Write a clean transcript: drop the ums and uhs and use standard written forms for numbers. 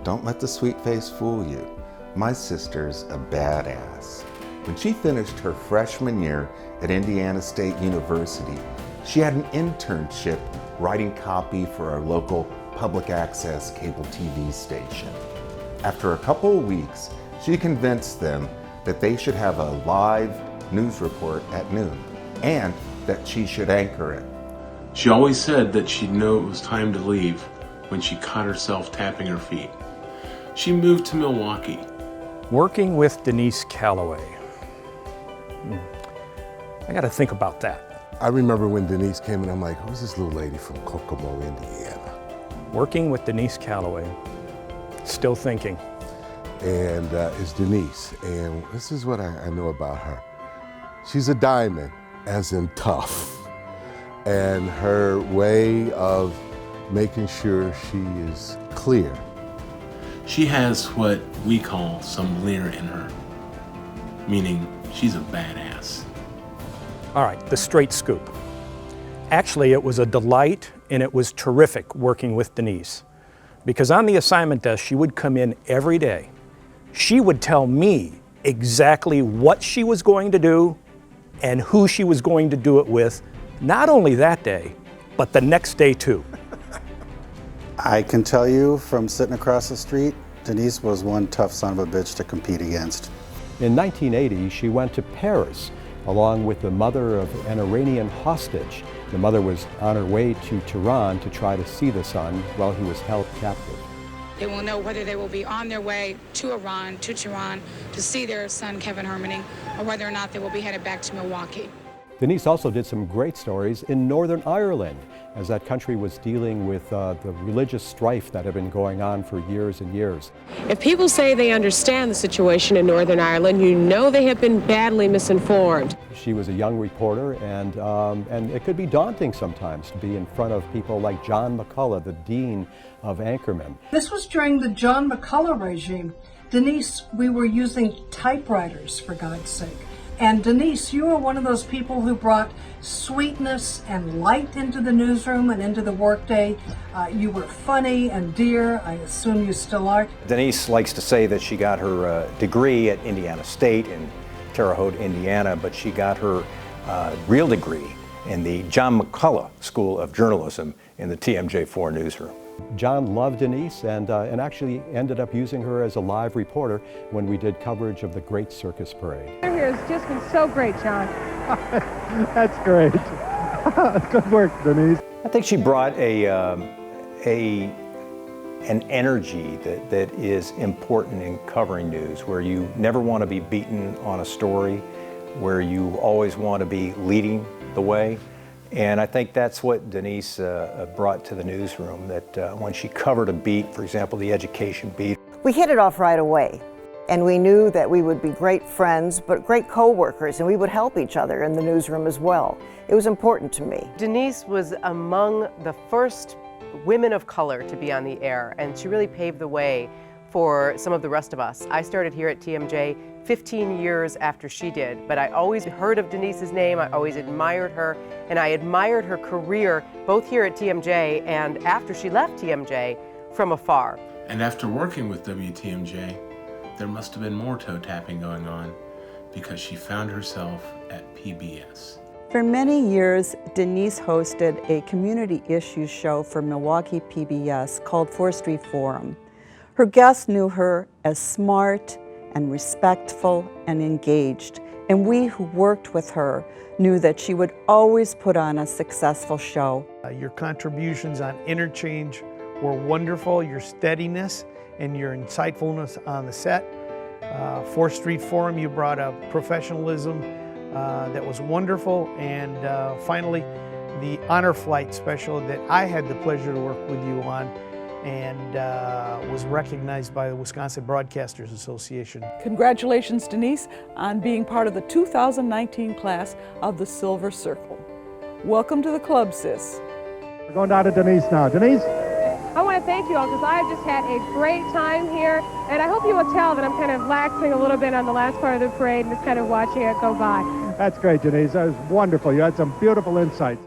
Don't let the sweet face fool you. My sister's a badass. When she finished her freshman year at Indiana State University, she had an internship writing copy for our local public access cable TV station. After a couple of weeks, she convinced them that they should have a live news report at noon and that she should anchor it. She always said that she'd know it was time to leave when she caught herself tapping her feet. She moved to Milwaukee. Working with Denise Callaway. I got to think about that. I remember when Denise came in, I'm like, who's this little lady from Kokomo, Indiana? Working with Denise Callaway. Still thinking. And it's Denise, and this is what I know about her. She's a diamond, as in tough. And her way of making sure she is clear. She has what we call some leer in her, meaning she's a badass. All right, the straight scoop. Actually, it was a delight and it was terrific working with Denise. Because on the assignment desk, she would come in every day. She would tell me exactly what she was going to do and who she was going to do it with, not only that day, but the next day too. I can tell you from sitting across the street, Denise was one tough son of a bitch to compete against. In 1980, she went to Paris along with the mother of an Iranian hostage. The mother was on her way to Tehran to try to see the son while he was held captive. They will know whether they will be on their way to Iran, to Tehran, to see their son, Kevin Hermaning, or whether or not they will be headed back to Milwaukee. Denise also did some great stories in Northern Ireland, as that country was dealing with the religious strife that had been going on for years and years. If people say they understand the situation in Northern Ireland, you know they have been badly misinformed. She was a young reporter, and it could be daunting sometimes to be in front of people like John McCullough, the dean of Anchorman. This was during the John McCullough regime. Denise, we were using typewriters, for God's sake. And Denise, you were one of those people who brought sweetness and light into the newsroom and into the workday. You were funny and dear. I assume you still are. Denise likes to say that she got her degree at Indiana State in Terre Haute, Indiana, but she got her real degree in the John McCullough School of Journalism in the TMJ4 newsroom. John loved Denise and actually ended up using her as a live reporter when we did coverage of the Great Circus Parade. Here has just been so great, John. That's great. Good work, Denise. I think she brought an energy that is important in covering news, where you never want to be beaten on a story, where you always want to be leading the way. And I think that's what Denise brought to the newsroom, that when she covered a beat, for example, the education beat. We hit it off right away, and we knew that we would be great friends, but great co-workers, and we would help each other in the newsroom as well. It was important to me. Denise was among the first women of color to be on the air, and she really paved the way for some of the rest of us. I started here at TMJ 15 years after she did, but I always heard of Denise's name, I always admired her, and I admired her career both here at TMJ and after she left TMJ from afar. And after working with WTMJ, there must have been more toe tapping going on, because she found herself at PBS. For many years, Denise hosted a community issues show for Milwaukee PBS called 4th Street Forum. Her guests knew her as smart and respectful and engaged, and we who worked with her knew that she would always put on a successful show. Your contributions on Interchange were wonderful, your steadiness and your insightfulness on the set. 4th Street Forum, you brought a professionalism that was wonderful, and finally, the Honor Flight special that I had the pleasure to work with you on, and was recognized by the Wisconsin Broadcasters Association. Congratulations, Denise, on being part of the 2019 class of the Silver Circle. Welcome to the club, sis. We're going down to Denise now. Denise? I want to thank you all because I've just had a great time here, and I hope you will tell that I'm kind of laxing a little bit on the last part of the parade and just kind of watching it go by. That's great, Denise. That was wonderful. You had some beautiful insights.